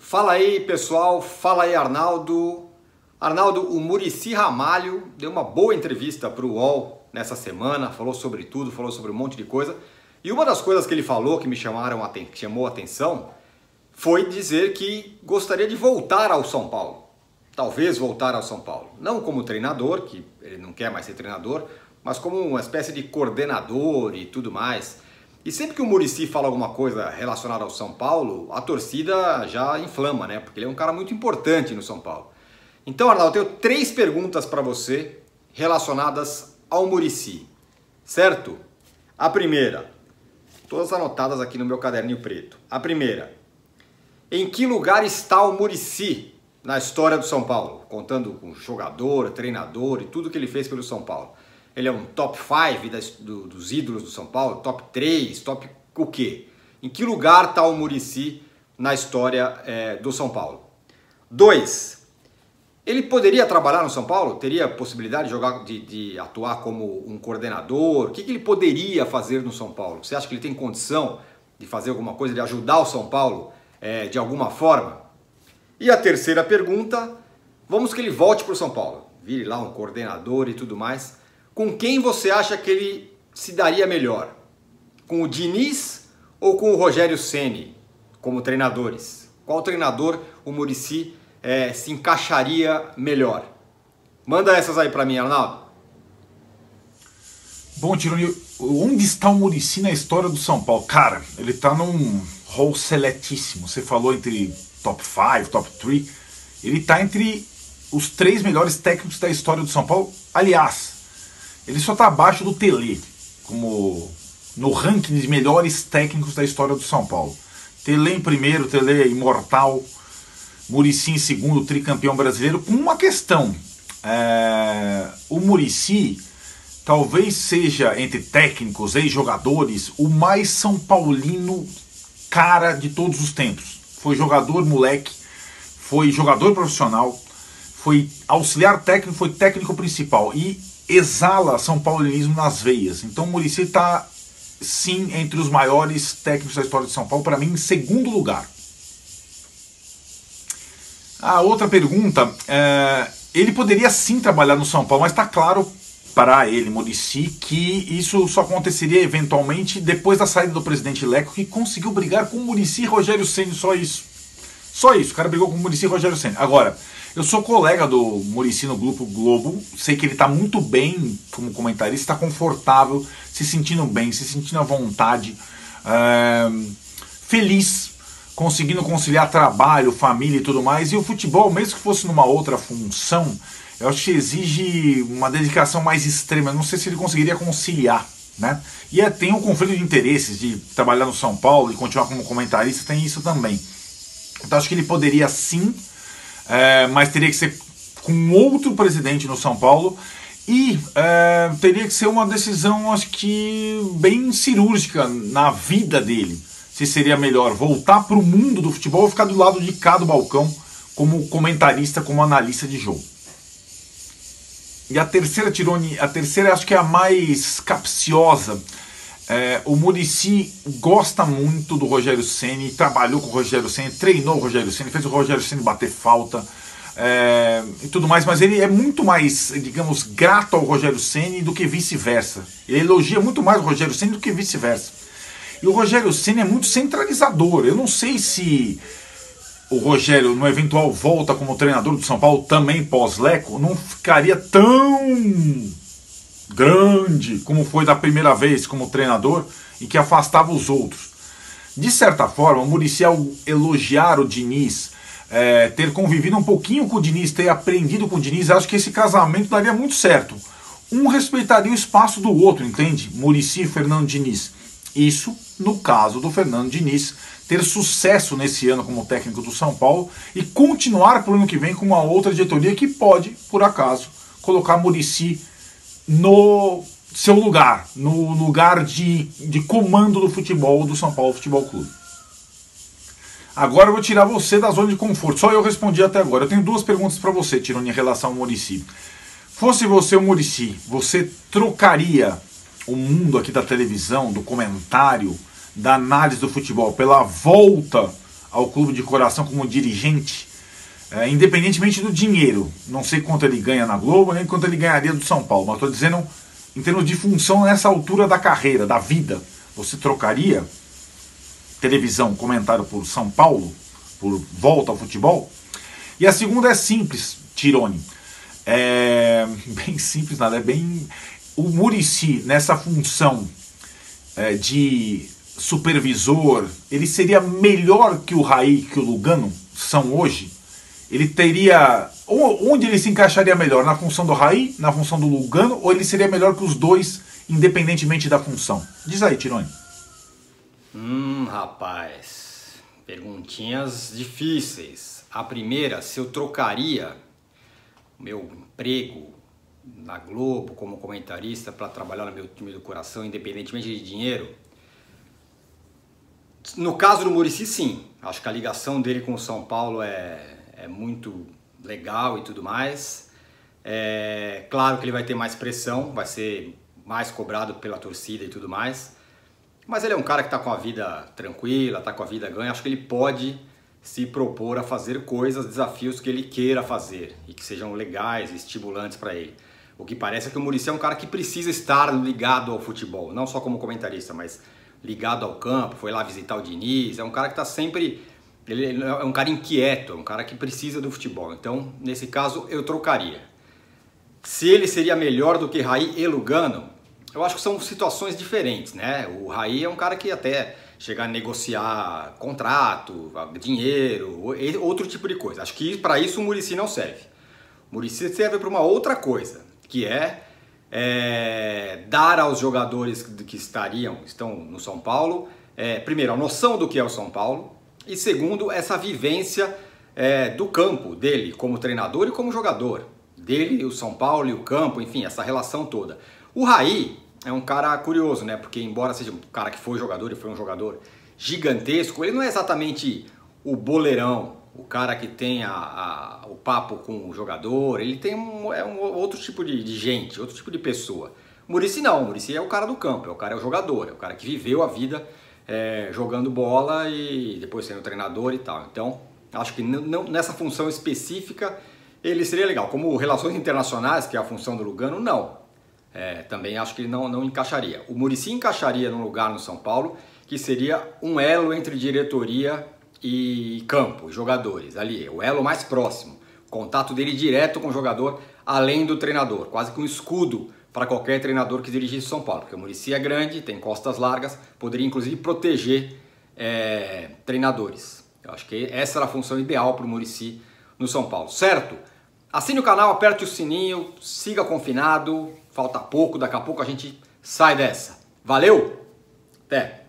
Fala aí, pessoal, fala aí, Arnaldo. Arnaldo, o Muricy Ramalho deu uma boa entrevista para o UOL nessa semana, falou sobre tudo, falou sobre um monte de coisa. E uma das coisas que ele falou que me chamou a atenção foi dizer que gostaria de voltar ao São Paulo. Talvez voltar ao São Paulo. Não como treinador, que ele não quer mais ser treinador, mas como uma espécie de coordenador e tudo mais. E sempre que o Muricy fala alguma coisa relacionada ao São Paulo, a torcida já inflama, né? Porque ele é um cara muito importante no São Paulo. Então, Arnaldo, eu tenho 3 perguntas para você relacionadas ao Muricy, certo? A primeira, todas anotadas aqui no meu caderninho preto. A primeira, em que lugar está o Muricy na história do São Paulo? Contando com jogador, treinador e tudo que ele fez pelo São Paulo. Ele é um top 5 dos ídolos do São Paulo? Top 3? Top o quê? Em que lugar está o Muricy na história do São Paulo? 2. Ele poderia trabalhar no São Paulo? Teria possibilidade de atuar como um coordenador? O que ele poderia fazer no São Paulo? Você acha que ele tem condição de fazer alguma coisa, de ajudar o São Paulo de alguma forma? E a terceira pergunta, vamos que ele volte para o São Paulo, vire lá um coordenador e tudo mais. Com quem você acha que ele se daria melhor? Com o Diniz ou com o Rogério Ceni como treinadores? Qual treinador o Muricy se encaixaria melhor? Manda essas aí para mim, Arnaldo. Bom, Tironi, onde está o Muricy na história do São Paulo? Cara, ele está num rol seletíssimo. Você falou entre top 5, top 3. Ele está entre os 3 melhores técnicos da história do São Paulo. Aliás, ele só está abaixo do Tele, como no ranking de melhores técnicos da história do São Paulo. Tele em primeiro, Tele imortal, Muricy em segundo, tricampeão brasileiro, com uma questão. O Muricy talvez seja, entre técnicos e jogadores, o mais São Paulino cara de todos os tempos. Foi jogador moleque, foi jogador profissional, foi auxiliar técnico, foi técnico principal e exala São Paulinismo nas veias. Então o Muricy está, sim, entre os maiores técnicos da história de São Paulo, para mim, em segundo lugar. A outra pergunta, ele poderia sim trabalhar no São Paulo, mas está claro para ele, Muricy, que isso só aconteceria eventualmente depois da saída do presidente Leco, que conseguiu brigar com o Muricy e Rogério Ceni, só isso. Só isso, o cara brigou com o Muricy e Rogério Ceni. Agora, eu sou colega do Muricy no Grupo Globo, sei que ele está muito bem como comentarista, está confortável, se sentindo bem, se sentindo à vontade, feliz, conseguindo conciliar trabalho, família e tudo mais. E o futebol, mesmo que fosse numa outra função, eu acho que exige uma dedicação mais extrema. Eu não sei se ele conseguiria conciliar, né? E tem um conflito de interesses de trabalhar no São Paulo e continuar como comentarista, tem isso também. Então acho que ele poderia sim, mas teria que ser com outro presidente no São Paulo e teria que ser uma decisão, acho que bem cirúrgica na vida dele. Se seria melhor voltar para o mundo do futebol ou ficar do lado de cá do balcão como comentarista, como analista de jogo. E a terceira, Tironi, a terceira acho que é a mais capciosa. O Muricy gosta muito do Rogério Ceni, trabalhou com o Rogério Ceni, treinou o Rogério Ceni, fez o Rogério Ceni bater falta e tudo mais, mas ele é muito mais, digamos, grato ao Rogério Ceni do que vice-versa. Ele elogia muito mais o Rogério Ceni do que vice-versa. E o Rogério Ceni é muito centralizador. Eu não sei se o Rogério, no eventual volta como treinador do São Paulo, também pós-Leco, não ficaria tão grande como foi da primeira vez como treinador e que afastava os outros. De certa forma, o Muricy, ao elogiar o Diniz, ter convivido um pouquinho com o Diniz, ter aprendido com o Diniz, acho que esse casamento daria muito certo. Um respeitaria o espaço do outro, entende? Muricy e Fernando Diniz. Isso no caso do Fernando Diniz ter sucesso nesse ano como técnico do São Paulo e continuar para o ano que vem com uma outra diretoria que pode, por acaso, colocar Muricy no seu lugar, no lugar de comando do futebol do São Paulo Futebol Clube. Agora eu vou tirar você da zona de conforto. Só eu respondi até agora. Eu tenho 2 perguntas para você, Tironi, em relação ao Muricy. Fosse você o Muricy, você trocaria o mundo aqui da televisão, do comentário, da análise do futebol, pela volta ao clube de coração como dirigente, independentemente do dinheiro. Não sei quanto ele ganha na Globo, nem quanto ele ganharia do São Paulo, mas estou dizendo em termos de função nessa altura da carreira, da vida. Você trocaria televisão, comentário por São Paulo, por volta ao futebol? E a segunda é simples, Tironi. Bem simples, nada, é bem... O Muricy, nessa função de supervisor, ele seria melhor que o Raí, que o Lugano são hoje? Ele teria... Onde ele se encaixaria melhor? Na função do Raí, na função do Lugano, ou ele seria melhor que os dois, independentemente da função? Diz aí, Tironi. Rapaz, perguntinhas difíceis. A primeira, se eu trocaria o meu emprego na Globo como comentarista para trabalhar no meu time do coração, independentemente de dinheiro. No caso do Muricy, sim. Acho que a ligação dele com o São Paulo é muito legal e tudo mais. Claro que ele vai ter mais pressão, vai ser mais cobrado pela torcida e tudo mais. Mas ele é um cara que está com a vida tranquila, está com a vida ganha. Acho que ele pode se propor a fazer coisas, desafios que ele queira fazer e que sejam legais e estimulantes para ele. O que parece é que o Muricy é um cara que precisa estar ligado ao futebol, não só como comentarista, mas ligado ao campo, foi lá visitar o Diniz, é um cara que está sempre... Ele é um cara inquieto, é um cara que precisa do futebol. Então, nesse caso, eu trocaria. Se ele seria melhor do que Raí e Lugano, eu acho que são situações diferentes, né? O Raí é um cara que até chegar a negociar contrato, dinheiro, outro tipo de coisa. Acho que para isso o Muricy não serve. O Muricy serve para uma outra coisa, que é dar aos jogadores que estão no São Paulo, primeiro, a noção do que é o São Paulo, e segundo, essa vivência do campo dele como treinador e como jogador. Dele, o São Paulo e o campo, enfim, essa relação toda. O Raí é um cara curioso, né? Porque embora seja um cara que foi jogador e foi um jogador gigantesco, ele não é exatamente o boleirão, o cara que tem o papo com o jogador, ele tem um outro tipo de gente, outro tipo de pessoa. O Muricy não, o Muricy é o cara do campo, é o jogador, é o cara que viveu a vida jogando bola e depois sendo treinador e tal. Então, acho que nessa função específica ele seria legal. Como relações internacionais, que é a função do Lugano, não. Também acho que ele não encaixaria. O Muricy encaixaria num lugar no São Paulo que seria um elo entre diretoria e campo, jogadores, ali, o elo mais próximo, contato dele direto com o jogador, além do treinador, quase que um escudo para qualquer treinador que dirigisse São Paulo, porque o Muricy é grande, tem costas largas, poderia inclusive proteger treinadores. Eu acho que essa era a função ideal para o Muricy no São Paulo, certo? Assine o canal, aperte o sininho, siga confinado, falta pouco, daqui a pouco a gente sai dessa. Valeu, até!